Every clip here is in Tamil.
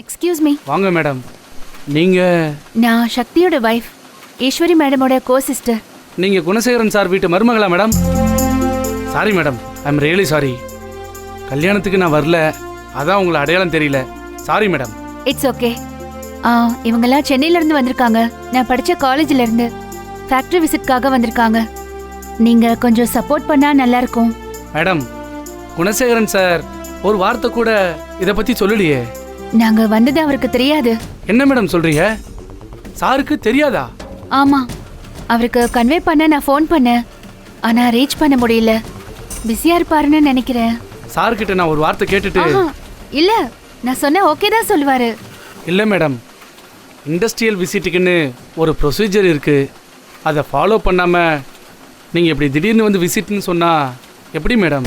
Excuse me. வாங்க மேடம். நீங்க? நான் சக்தியோட வைஃப், ஈஸ்வரி மேடமோட கோ சிஸ்டர். நீங்க குணசேகரன் சார் வீட்டு மருமகளா madam? Sorry madam, I am really sorry. கல்யாணத்துக்கு நான் வரல, அதான் உங்களை அடையாளம் தெரியல. Sorry madam. It's okay. இவங்கெல்லாம் சென்னையில இருந்து வந்திருக்காங்க. நான் படிச்ச காலேஜ்ல இருந்து ஃபேக்டரி விசிட்காக வந்திருக்காங்க. நீங்க கொஞ்சம் சப்போர்ட் பண்ணா நல்லா இருக்கும். மேடம், குணசேகரன் சார் ஒரு வார்த்தை கூட இதை பத்தி சொல்லலையே. நாங்க வந்தது அவருக்கு தெரியாது. என்ன மேடம் சொல்றீங்க? சாருக்கு தெரியாதா? ஆமா, அவருக்கு கன்வே பண்ண நான் ஃபோன் பண்ணேன், ஆனா ரீச் பண்ண முடியல. பிஸியா இருப்பாருன்னு நினைக்கிறேன். சார்கிட்ட நான் ஒரு வார்த்தை கேட்டுட்டு. இல்ல, நான் சொன்ன ஓகே தான் சொல்லுவாரு. இல்லை மேடம், இண்டஸ்ட்ரியல் விசிட்டுக்குன்னு ஒரு ப்ரொசீஜர் இருக்கு. அதை ஃபாலோ பண்ணாம நீங்க இப்படி திடீர்னு வந்து விசிட்னு சொன்னா எப்படி மேடம்?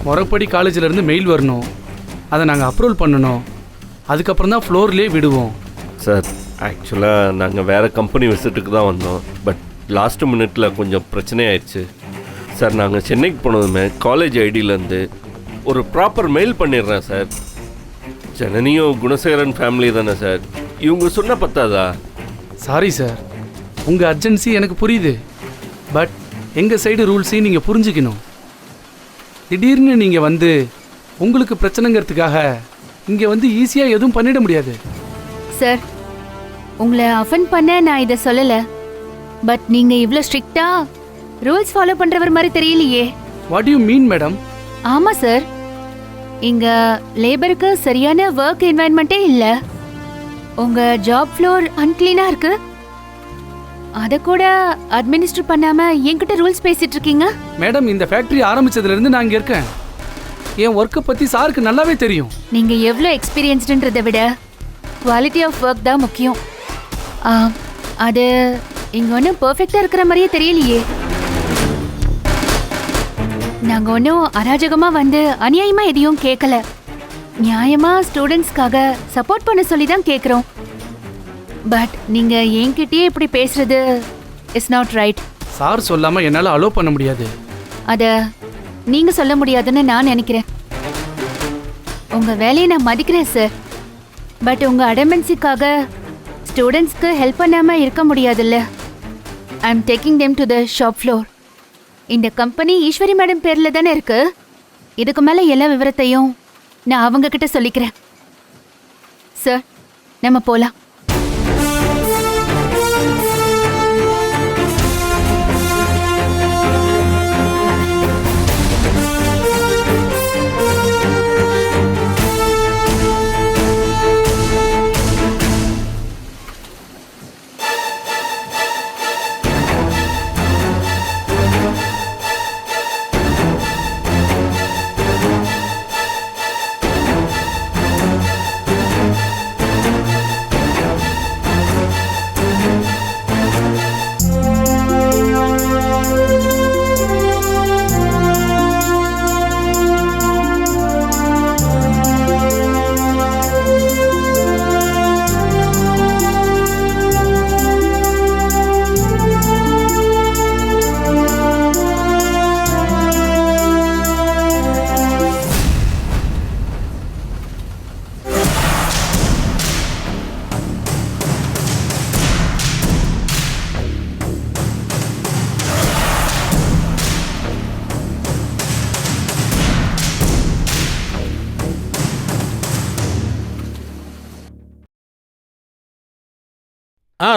முறைப்படி காலேஜில் இருந்து மெயில் வரணும், அதை நாங்கள் அப்ரூவல் பண்ணணும், அதுக்கப்புறம் தான் ஃப்ளோர்லேயே விடுவோம். சார், ஆக்சுவலாக நாங்கள் வேறு கம்பெனி விசிட்டுக்கு தான் வந்தோம். பட் லாஸ்ட் மினிட்ல கொஞ்சம் பிரச்சனை ஆயிடுச்சு சார். நாங்கள் சென்னைக்கு போனதுமே காலேஜ் ஐடியிலேருந்து ஒரு ப்ராப்பர் மெயில் பண்ணிடுறேன் சார். ஜனனியும் குணசேகரன் ஃபேமிலி தானே சார், இவங்க சொன்ன பத்தாதா? சாரி சார், உங்கள் அர்ஜென்சி எனக்கு புரியுது. பட் எங்கள் சைடு ரூல்ஸையும் நீங்கள் புரிஞ்சுக்கணும். திடீர்னு நீங்கள் வந்து உங்களுக்கு பிரச்சனைங்கிறதுக்காக இங்கே வந்து ஈஸியாக எதுவும் பண்ணிட முடியாது. சார், உங்களை அஃபெண்ட் பண்ண நான் இதை சொல்லலை. பட் நீங்கள் இவ்வளோ ஸ்ட்ரிக்டா ரூல்ஸ் ஃபாலோ பண்ணுறவர் மாதிரி தெரியலையே. What you mean madam? ஆமாம் சார், இங்கே லேபருக்கு சரியான ஒர்க் என்வாயன்மெண்ட்டே இல்லை. உங்கள் ஜாப் ஃப்ளோர் அன்க்ளீனாக இருக்கு. அதை கூட அட்மினிஸ்டர் பண்ணாமல் என்கிட்ட ரூல்ஸ் பேசிட்டு இருக்கீங்க. மேடம், இந்த ஃபேக்ட்ரி ஆரம்பிச்சதுலேருந்து நான் இங்கே இருக்கேன். என் ஒர்க்கை பற்றி சாருக்கு நல்லாவே தெரியும். நீங்கள் எவ்வளோ எக்ஸ்பீரியன்ஸ்டுன்றதை விட குவாலிட்டி ஆஃப் ஒர்க் தான் முக்கியம். அது இங்கே ஒன்றும் பர்ஃபெக்டாக இருக்கிற மாதிரியே தெரியலையே. நாங்கள் ஒன்றும் அராஜகமாக வந்து அநியாயமாக எதையும் கேட்கல. நியாயமாக ஸ்டூடெண்ட்ஸ்க்காக சப்போர்ட் பண்ண சொல்லி தான் கேட்குறோம். பட் நீங்கள் என்கிட்டயே இப்படி பேசுறது இஸ் நாட் ரைட். சார் சொல்லாமல் என்னால் அலோவ் பண்ண முடியாது. அதை நீங்கள் சொல்ல முடியாதுன்னு நான் நினைக்கிறேன். உங்கள் வேலையை நான் மதிக்கிறேன் சார். பட் உங்கள் அடமென்சிக்காக ஸ்டூடெண்ட்ஸ்க்கு ஹெல்ப் பண்ணாமல் இருக்க முடியாதுல்ல. I am taking them to the shop floor. இந்த கம்பெனி ஈஸ்வரி மேடம் பேரில் தானே இருக்கு. இதுக்கு மேலே எல்லா விவரத்தையும் நான் அவங்க கிட்ட சொல்லிக்கிறேன். சார், நம்ம போகலாம்.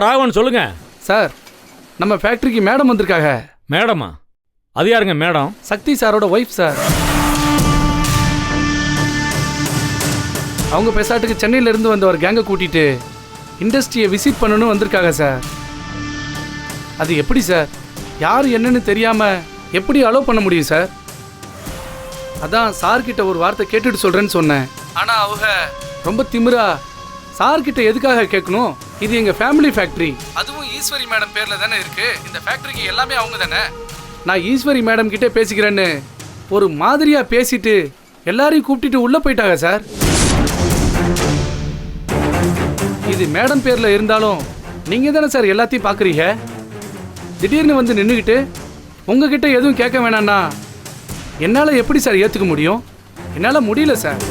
ராகவன் சொல்லுங்க சார், நம்ம ஃபேக்ட்ரிக்கு மேடம் வந்திருக்காங்க. மேடமா? அது யாருங்க மேடம்? சக்தி சாரோட ஒய்ஃப் சார். அவங்க பெசாட்டுக்கு சென்னையில இருந்து வந்த ஒரு கேங்கை கூட்டிட்டு இண்டஸ்ட்ரியை விசிட் பண்ணணும் வந்திருக்காங்க சார். அது எப்படி சார்? யார் என்னன்னு தெரியாம எப்படி அலோவ் பண்ண முடியும் சார்? அதான் சார்கிட்ட ஒரு வார்த்தை கேட்டுட்டு சொல்றேன்னு சொன்னேன். ஆனா அவங்க ரொம்ப திமிரா சார்கிட்ட எதுக்காக கேட்கணும்? இது எங்க ஃபேமிலி ஃபேக்டரி, அதுவும் ஈஸ்வரி மேடம் பேர்ல தானே இருக்கு. இந்த ஃபேக்டரிக்கு எல்லாமே அவங்க தானே. நான் ஈஸ்வரி மேடம் கிட்டே பேசிக்கிறேன்னு ஒரு மாதிரியா பேசிட்டு எல்லாரையும் கூப்பிட்டுட்டு உள்ள போயிட்டாங்க சார். இது மேடம் பேர்ல இருந்தாலும் நீங்க தானே சார் எல்லாத்தையும் பாக்குறீங்க. திடீர்னு வந்து நின்றுக்கிட்டு உங்ககிட்ட எதுவும் கேட்க வேணாம்னா என்னால் எப்படி சார் ஏற்றுக்க முடியும்? என்னால் முடியல சார்.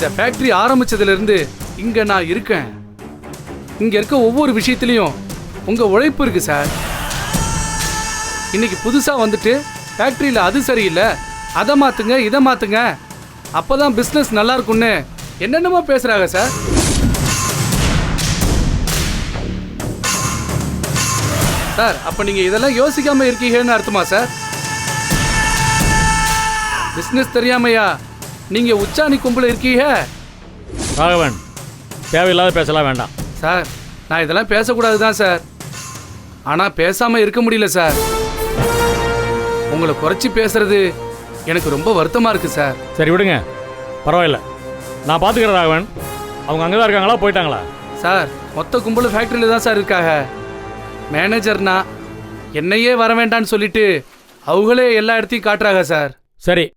இந்த ஃபேக்டரி ஆரம்பிச்சதுலேருந்து இங்கே நான் இருக்கேன். இங்கே இருக்க ஒவ்வொரு விஷயத்துலையும் உங்கள் உழைப்பு இருக்கு சார். இன்னைக்கு புதுசாக வந்துட்டு ஃபேக்ட்ரியில் அது சரியில்லை, அதை மாற்றுங்க, இதை மாற்றுங்க, அப்போ தான் பிஸ்னஸ் நல்லா இருக்கும்னு என்னென்னமோ பேசுகிறாங்க சார். சார் அப்போ நீங்கள் இதெல்லாம் யோசிக்காமல் இருக்கீங்கன்னு அர்த்தமா சார்? பிஸ்னஸ் தெரியாமையா நீங்கள் உச்சாணி கும்பல இருக்கீங்க? ராகவன், தேவையில்லாத பேசலாம் வேண்டாம். சார் நான் இதெல்லாம் பேசக்கூடாது தான் சார், ஆனால் பேசாமல் இருக்க முடியல சார். உங்களை குறைச்சி பேசுறது எனக்கு ரொம்ப வருத்தமாக இருக்குது சார். சரி விடுங்க, பரவாயில்ல, நான் பார்த்துக்கிறேன் ராகவன். அவங்க அங்கே தான் இருக்காங்களா, போயிட்டாங்களா? சார் மொத்த கும்பலும் ஃபேக்ட்ரியில் தான் சார் இருக்காங்க. மேனேஜர்னா என்னையே வர வேண்டான்னு சொல்லிட்டு அவங்களே எல்லா இடத்தையும் காட்டுறாங்க சார். சரி,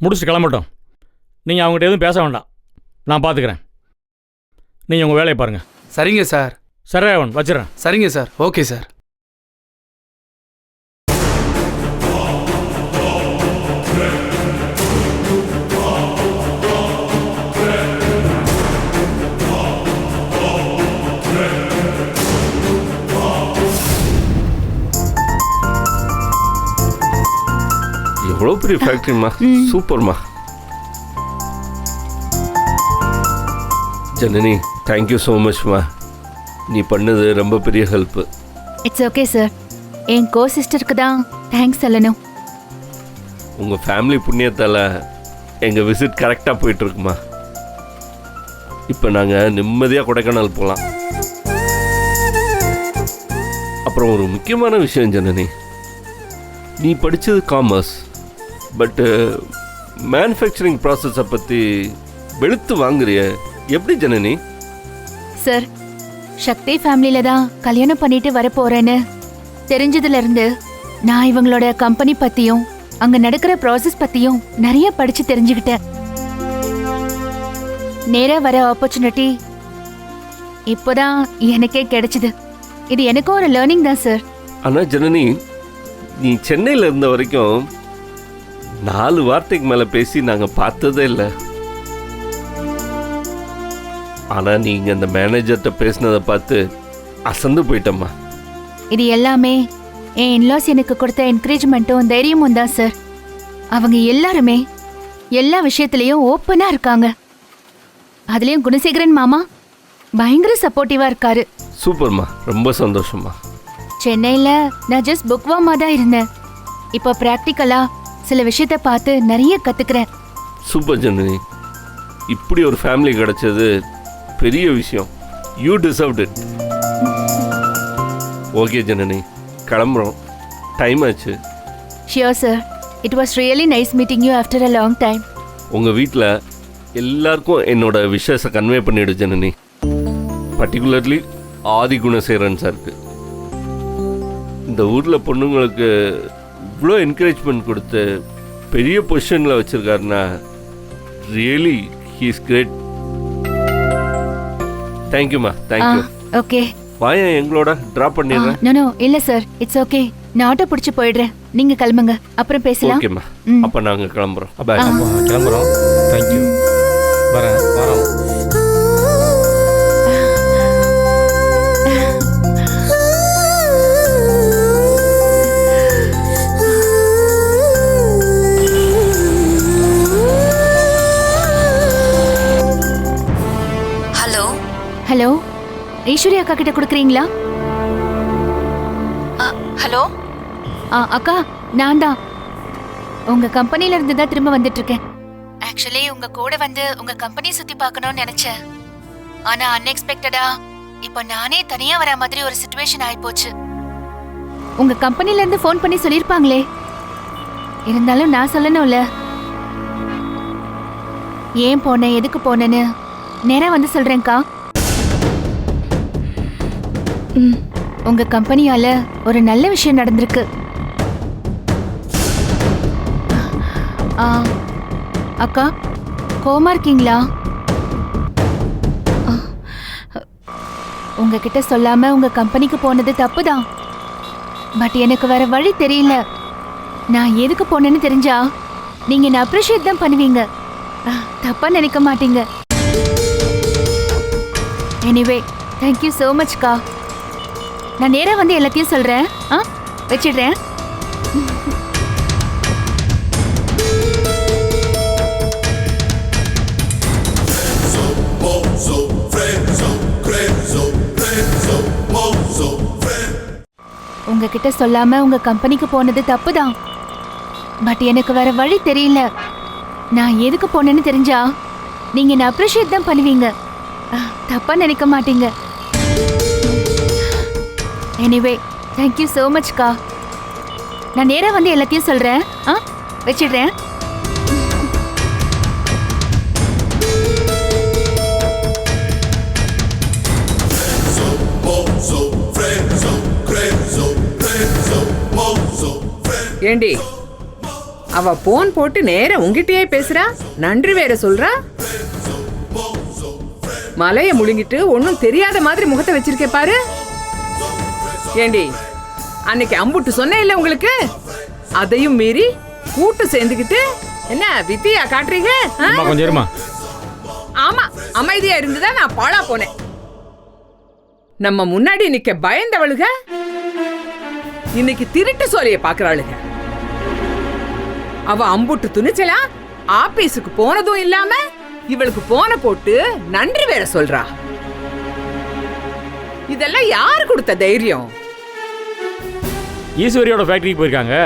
முடிச்சுட்டு கிளம்பட்டும். நீங்கள் அவங்ககிட்ட எதுவும் பேச வேண்டாம், நான் பார்த்துக்கிறேன். நீங்கள் உங்கள் வேலையை பாருங்கள். சரிங்க சார். சரி ராகவன், வச்சிடறேன். சரிங்க சார். Okay sir. எவ்வளோ பெரிய ஃபேக்ட்ரிம்மா, சூப்பர்மா. ஜனனி, தேங்க்யூ ஸோ மச்மா. நீ பண்ணது ரொம்ப பெரிய ஹெல்ப்பு. It's okay sir. என் கோ சிஸ்டருக்கு தான் தேங்க்ஸ் சொல்லணும். உங்கள் ஃபேமிலி புண்ணியத்தால் எங்கள் விசிட் கரெக்டாக போயிட்டுருக்குமா. இப்போ நாங்கள் நிம்மதியாக கொடைக்கானல் போகலாம். அப்புறம் ஒரு முக்கியமான விஷயம் ஜனனி, நீ படித்தது காமர்ஸ், பட்டு மேனுஃபேக்சரிங் ப்ராசஸை பற்றி வெளுத்து வாங்குறிய, எப்படி ஜனனி? சார், சக்தி ஃபேமிலியில தான் கல்யாணம் பண்ணிட்டு வரப்போறேன்னு தெரிஞ்சதுல இருந்து நான் இவங்களோட கம்பெனி பத்தியும் அங்க நடக்கிற ப்ராசஸ் பத்தியும் நிறைய படிச்சு தெரிஞ்சுக்கிட்டேன். நேரா வர ஆப்பர்ச்சுனிட்டி இப்போதான் எனக்கே கிடைச்சது. இது எனக்கும் ஒரு லேர்னிங் தான் சார். ஆனால் ஜனனி, நீ சென்னையில் இருந்த வரைக்கும் 4 வார்த்தைக்கு மேலே பேசி நாங்கள் பார்த்ததே இல்லை. ஆனால் நீங்கள் அந்த மேனேஜர்கிட்ட பேசினதை பார்த்து அசந்து போயிட்டம்மா. இது எல்லாமே என் இன்லாஸ் எனக்கு கொடுத்த என்கரேஜ்மெண்ட்டும் தைரியமும் தான் சார். அவங்க எல்லாருமே எல்லா விஷயத்துலயும் ஓப்பனா இருக்காங்க. அதுலயும் குணசேகரன் மாமா பயங்கர சப்போர்ட்டிவா இருக்காரு. சூப்பர்மா, ரொம்ப சந்தோஷம்மா. சென்னையில நான் ஜஸ்ட் புக்வாமா தான் இருந்தேன். இப்போ பிராக்டிக்கலா சில விஷயத்த பார்த்து நிறைய கத்துக்கிறேன். சூப்பர் ஜனனி, இப்படி ஒரு ஃபேமிலி கிடைச்சது பெரிய விஷயம். You deserved it. Okay Janani, கிளம்புறோம், டைம் ஆச்சு. Sure sir. It was really nice meeting you after a long time. உங்கள் வீட்டில் எல்லாருக்கும் என்னோட விஷயத்தை கன்வே பண்ணிவிடு ஜனனி. பர்டிகுலர்லி ஆதி குணசேகரன் சாருக்கு. இந்த ஊரில் பொண்ணுங்களுக்கு இவ்வளோ என்கரேஜ்மெண்ட் கொடுத்து பெரிய பொசிஷனில் வச்சுருக்காருன்னா ரியலி ஹீ இஸ் கிரேட். தேங்க்யூம்மா, தேங்க்யூ. ஓகே, வாயன் எங்களோட ட்ராப் பண்ணிடுறேன். நோ இல்ல சார், இட்ஸ் ஓகே. நான் ஆட்டோ பிடிச்சு போயிடுறேன், நீங்க கிளம்புங்க, அப்புறம் பேசலாம். ஓகேம்மா, அப்போ நாங்கள் கிளம்புறோம். பாய். கிளம்புறோம். தேங்க்யூ. வரேன். வரோம். ஹலோ, ஈஸ்வரி அக்கா கிட்ட கொடுக்குறீங்களா? ஹலோ அக்கா, நான் தான் உங்க கம்பெனில இருந்து தான் திரும்ப வந்துட்டு இருக்கேன். ஆக்சுவலி உங்க கூட வந்து உங்க கம்பெனியை சுத்தி பார்க்கணும்னு நினைச்சேன். ஆனா அன்எக்ஸ்பெக்டடா இப்ப நானே தனியா வர மாதிரி ஒரு சிச்சுவேஷன் ஆயிப்போச்சு. உங்க கம்பெனில இருந்து ஃபோன் பண்ணி சொல்லிருப்பாங்களே, இருந்தாலும் நான் சொல்லணும்ல. ஏன் போனேன், எதுக்கு போனேன்னு நேரா வந்து சொல்றேன்க்கா. உங்க கம்பெனியால ஒரு நல்ல விஷயம் நடந்திருக்கு. அக்கா, கோமா இருக்கீங்களா? உங்ககிட்ட சொல்லாம உங்க கம்பெனிக்கு போனது தப்புதான். பட் எனக்கு வேற வழி தெரியல. நான் எதுக்கு போனேன்னு தெரிஞ்சா நீங்க என்ன அப்ரிஷியேட் தான் பண்ணுவீங்க. தப்பா நினைக்க மாட்டீங்க. எனிவே தேங்க்யூ ஸோ மச்க்கா. நான் நேரா வந்து எல்லாத்தையும் சொல்றேன். வச்சிடுறேன். உங்ககிட்ட சொல்லாம உங்க கம்பெனிக்கு போனது தப்புதான். பட் எனக்கு வேற வழி தெரியல. நான் எதுக்கு போனேன்னு தெரிஞ்சா நீங்க என்ன அப்ரிஷியேட் தான் பண்ணுவீங்க. தப்பா நினைக்க மாட்டீங்க. எனிவே தேங்க்யூ ஸோ மச்க்கா. நான் நேரா வந்து எல்லாத்தையும் சொல்றேன். வச்சிடுறேன். ஏண்டி அவ போன் போட்டு நேரா உங்ககிட்டயே பேசுறா, நன்றி வேற சொல்றா. மலைய முழுங்கிட்டு ஒன்னும் தெரியாத மாதிரி முகத்தை வச்சிருக்கே பாரு. ஏண்டி அன்னைக்கு அம்புட்டு சொன்னேன் இல்ல உங்களுக்கு, அதையும் மீறி கூட்டு சேர்ந்துக்கிட்டு என்ன வித்தியா காட்டுறீங்க? கொஞ்சம் இருமா. ஆமா, அமைதியா இருந்துதான் நான் பாழா போனேன். நம்ம முன்னாடி நிக்க பயந்தவளுக இன்னைக்கு திருட்டு சோலைய பாக்குறாளுங்க. அவ அம்புட்டு துணிச்சலா ஆபீஸுக்கு போனதும் இல்லாம இவளுக்கு போன போட்டு நன்றி வேற சொல்றா. இதெல்லாம் யாரு கொடுத்த தைரியம்? ஈஸ்வரியோட ஃபேக்டரிக்கு போயிருக்காங்க.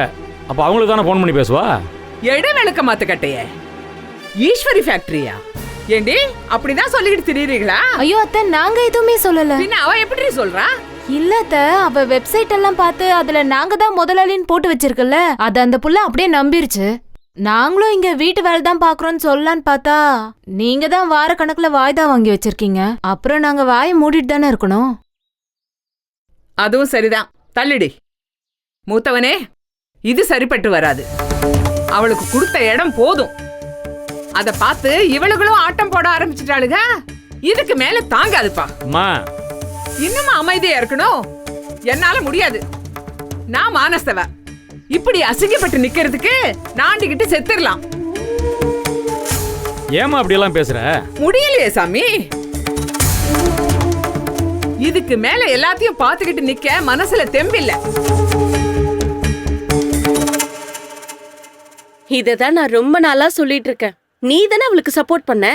அப்போ அவங்களுக்கு தானே ஃபோன் பண்ணி பேசுவா. எட விளக்க மாத்த கட்டைய ஈஸ்வரி ஃபேக்டரியா? ஏண்டி அப்படிதான் சொல்லிக்கிட்டு திரியறீங்களா? ஐயோ அத்தை, நாங்க எதுவுமே சொல்லல. பின்ன அவ எப்படி சொல்றா? இல்ல அத்தை, அவ வெப்சைட் எல்லாம் பார்த்து அதுல நாங்க தான் முதலாளின்னு போட்டு வச்சிருக்கல, அது அந்த புள்ள அப்படியே நம்பிருச்சு. நாங்களும் இங்க வீட்டு வேலை தான் பாக்குறோம்னு சொல்லலான்னு பார்த்தா நீங்க தான் வார கணக்குல வாய்தா வாங்கி வச்சிருக்கீங்க. அப்புறம் நாங்க வாயை மூடிட்டு தானே இருக்கணும். அதுவும் சரிதான், தள்ளிடி. மூத்தவனே, இது சரிப்பட்டு வராது. அவளுக்கு கொடுத்த இடம் போதும். அத பார்த்து இவளுகளும் ஆட்டம் போட ஆரம்பிச்சிட்டாளுங்க. இதுக்கு மேல தாங்காதுப்பா. அம்மா, இன்னும் அமைதியா இருக்கணும். என்னால முடியாது. நான் மானஸ்தவ. இப்படி அசிங்கப்பட்டு நிக்கிறதுக்கு நாண்டிக்கிட்டு செத்துடலாம். ஏமா அப்படி எல்லாம் பேசுற? முடியலையே சாமி. இதுக்கு மேல எல்லாத்தையும் பார்த்துக்கிட்டு நிக்க மனசுல தெம்பில்ல. இததான் நான் ரொம்ப நாளா சொல்லிட்டு இருக்கேன். நீ தானே அவளுக்கு சப்போர்ட் பண்ண.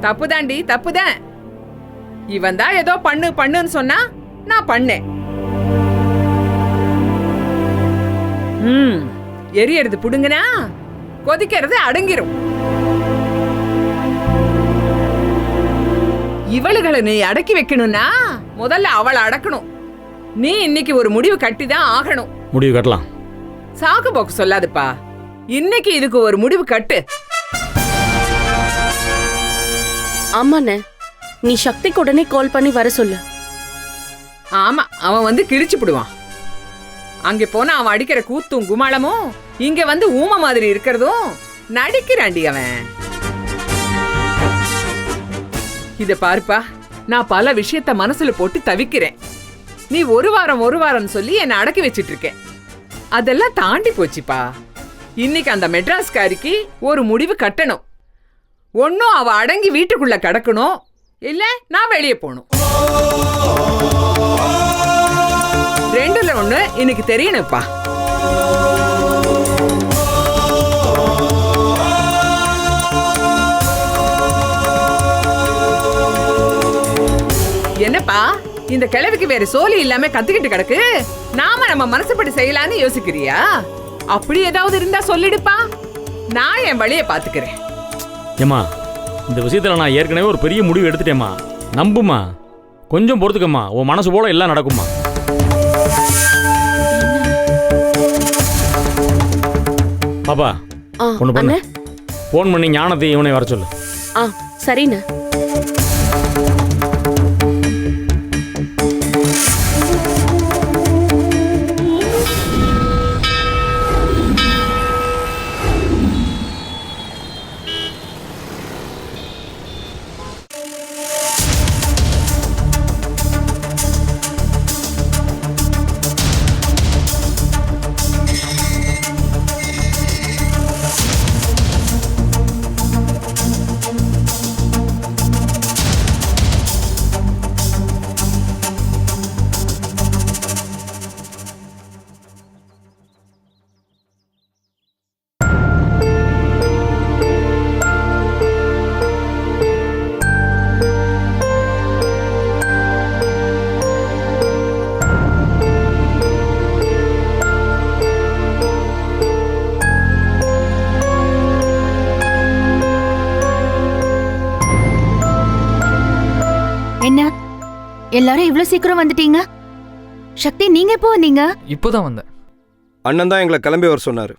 தப்புதாண்டி, தப்புதான். இவன் தான் ஏதோ பண்ணுன்னு சொன்னா நான் பண்ணேன். எரியறது புடுங்கனா கொதிக்கிறது அடங்கிரும். இவளுகளை நீ அடக்கி வைக்கணும்னா முதல்ல அவளை அடக்கணும். நீ இன்னைக்கு ஒரு முடிவு கட்டி தான் ஆகணும். முடிவு கட்டலாம். சாக்கு போக்கு சொல்லாதுப்பா. இன்னைக்கு இதுக்கு ஒரு முடிவு கட்டு. ஆமாண்ணே, நீ சக்திக்கு உடனே கால் பண்ணி வர சொல்லு. ஆமா, அவன் வந்து கிழிச்சு விடுவான். அங்க போனா அவன் அடிக்கிற கூத்தும் குமாளமும் இங்க வந்து ஊம மாதிரி இருக்கிறதும் நடிக்கிறாண்டி அவன். இத பாருப்பா, நான் பல விஷயத்த மனசுல போட்டு தவிக்கிறேன். நீ ஒரு வாரம் சொல்லி என்னை அடக்கி வச்சிட்டு இருக்க. அதெல்லாம் தாண்டி போச்சுப்பா. இன்னைக்கு அந்த மெட்ராஸ்காரிக்கு ஒரு முடிவு கட்டணும். ஒன்னும் அவ அடங்கி வீட்டுக்குள்ள கிடக்கணும், இல்ல நான் வெளியே போகணும். ரெண்டுல ஒண்ணு இன்னைக்கு தெரியணும்ப்பா. என்னப்பா, இந்த கிழவிக்கு வேற சோலி இல்லாம கத்துக்கிட்டு கிடக்கு. நாம நம்ம மனசுப்படி செய்யலான்னு யோசிக்கிறியா? அப்படி ஏதாவது இருந்தா சொல்லிடுப்பா, நான் என் வழியை பாத்துக்கிறேன். ஏம்மா, இந்த விஷயத்துல நான் ஏற்கனவே ஒரு பெரிய முடிவு எடுத்துட்டேம்மா. நம்புமா, கொஞ்சம் பொறுத்துக்கம்மா. உன் மனசு போல எல்லாம் நடக்குமா. பாப்பா, ஒண்ணு பண்ணு. போன் பண்ணி ஞானத்தை இவனை வர சொல்லு. சரிண்ணே. எல்லாரும் இவ்ளோ சீக்கிரம் வந்துட்டீங்க. சக்தி, நீங்க எப்போ வந்தீங்க? இப்போதான் வந்தேன். அண்ணன் தான் எங்களை கிளம்பி வர சொன்னார்.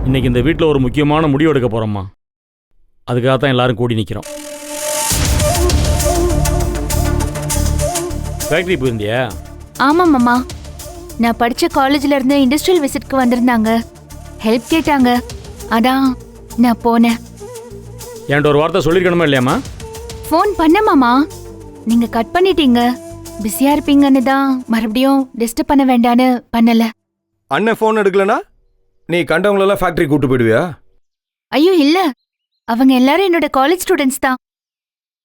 இன்னைக்கு இந்த வீட்டில் ஒரு முக்கியமான முடிவு எடுக்க போகிறோம்மா. அதுக்காக தான் எல்லாரும் கூடி நிற்கிறோம். ஃபேக்ட்ரி போயிருந்தியா? ஆமா மாமா, நான் படிச்ச காலேஜ்ல இருந்து இண்டஸ்ட்ரியல் விசிட்க்கு வந்திருந்தாங்க. ஹெல்ப் கேட்டாங்க, அதான் நான் போனேன். என்கிட்ட ஒரு வார்த்தை சொல்லியிருக்கணுமா இல்லையாம்மா? ஃபோன் பண்ண மாமா, நீங்க கட் பண்ணிட்டீங்க. பிஸியா இருப்பீங்கன்னு தான் மறுபடியும் டிஸ்டர்ப் பண்ண வேண்டான்னு பண்ணல. அண்ணன் ஃபோன் எடுக்கலனா நீ கண்டவங்களெல்லாம் ஃபேக்ட்ரி கூட்டு போயிடுவியா? ஐயோ இல்ல, அவங்க எல்லாரும் என்னோட காலேஜ் ஸ்டூடெண்ட்ஸ் தான்.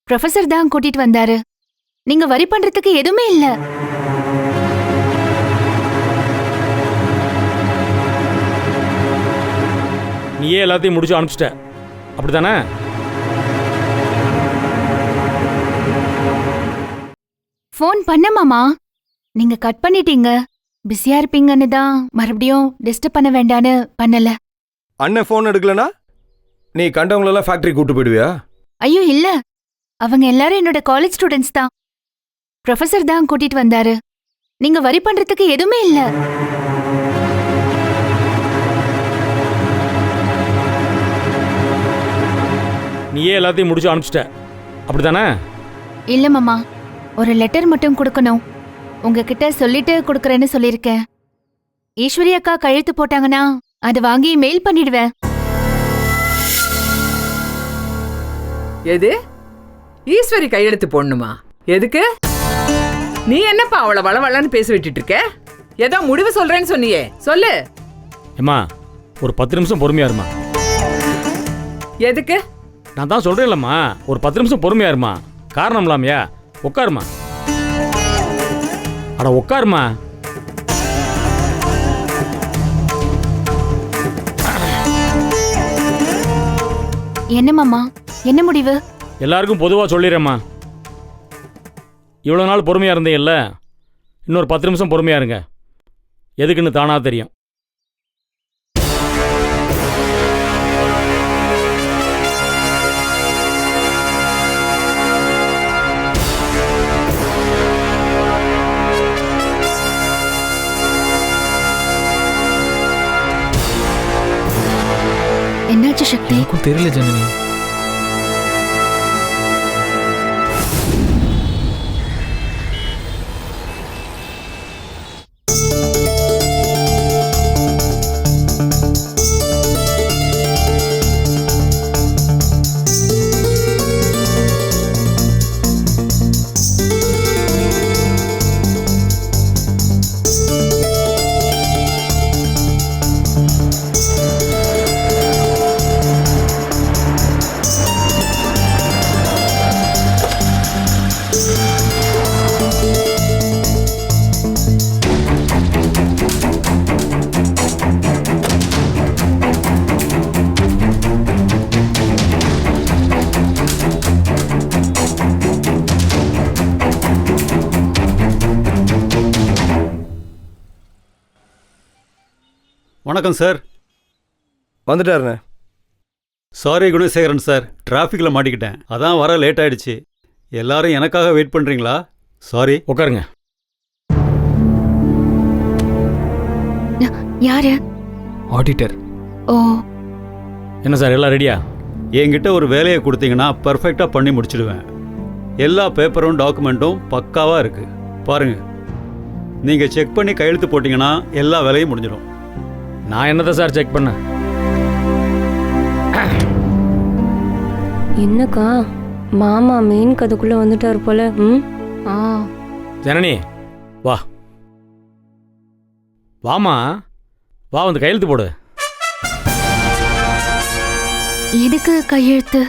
ப்ரொஃபசர் தான் கூட்டிட்டு வந்தாரு. நீங்க வரி பண்றதுக்கு எதுவுமே இல்ல. நீயே எல்லாத்தையும் முடிச்சு அனுப்பிச்சிட்ட, அப்படித்தானே? ஃபோன் பண்ண மாமா, நீங்க கட் பண்ணிட்டீங்க. பிஸியா இருப்பீங்கன்னு தான் மறுபடியும் டிஸ்டர்ப் பண்ண வேண்டான்னு பண்ணல. அண்ணன் ஃபோன் எடுக்கலனா நீ கண்டவங்களெல்லாம் ஃபேக்ட்ரி கூட்டு போயிடுவியா? ஐயோ இல்ல, அவங்க எல்லாரும் என்னோட காலேஜ் ஸ்டூடெண்ட்ஸ் தான். ப்ரொஃபசர் தான் கூட்டிட்டு வந்தாரு. நீங்க வரி பண்றதுக்கு எதுவுமே இல்ல. நீயே எல்லாத்தையும் முடிச்சு அனுப்பிச்சிட்ட, அப்படித்தானே? இல்ல மாமா, ஒரு லெட்டர் மட்டும் கொடுக்கணும். உங்ககிட்ட சொல்லிட்டு கொடுக்கறேன்னு சொல்லியிருக்கேன். ஈஸ்வரி அக்கா கையெழுத்து போட்டாங்கன்னா அதை வாங்கி மெயில் பண்ணிடுவேன். எது? ஈஸ்வரி கையெழுத்து போடணுமா? எதுக்கு? நீ என்னப்பா அவளை வளவளன்னு பேச விட்டுட்டு இருக்க? ஏதோ முடிவு சொல்றேன்னு சொன்னியே, சொல்லு. ஏம்மா, ஒரு 10 நிமிஷம் பொறுமையா இருமா. எதுக்கு? நான் தான் சொல்றேன்லம்மா, ஒரு 10 நிமிஷம் பொறுமையா இருமா. காரணம் இல்லாமையா? உட்காருமா. அட உட்காருமா. என்ன மாமா, என்ன முடிவு? எல்லாருக்கும் பொதுவாக சொல்லிடுறேம்மா. இவ்வளோ நாள் பொறுமையாக இருந்தீங்கல்ல, இன்னொரு 10 நிமிஷம் பொறுமையாக இருங்க. எதுக்குன்னு தானா தெரியும். என்னாச்சு சக்தி? எனக்கும் தெரியல ஜனனி. வணக்கம் சார். வந்துட்டாருண்ணே. சாரி குணசேகரன் சார், டிராஃபிக்கில் மாட்டிக்கிட்டேன், அதான் வர லேட் ஆயிடுச்சு. எல்லாரும் எனக்காக வெயிட் பண்ணுறீங்களா? சாரி. உட்காருங்க. யாரு? ஆடிட்டர். ஓ, என்ன சார், எல்லாம் ரெடியா? என்கிட்ட ஒரு வேலையை கொடுத்தீங்கன்னா பர்ஃபெக்டாக பண்ணி முடிச்சிடுவேன். எல்லா பேப்பரும் டாக்குமெண்ட்டும் பக்காவாக இருக்குது. பாருங்கள், நீங்கள் செக் பண்ணி கையெழுத்து போட்டிங்கன்னா எல்லா வேலையும் முடிஞ்சிடும். நான் என்னதான் சார் செக் பண்ண? என்னக்கா, மாமா மெயின் கதைக்குள்ள வந்துட்டாரு போல. ஜனனி வா, வாமா, வா வந்து கையெழுத்து போடு. எதுக்கு கையெழுத்து?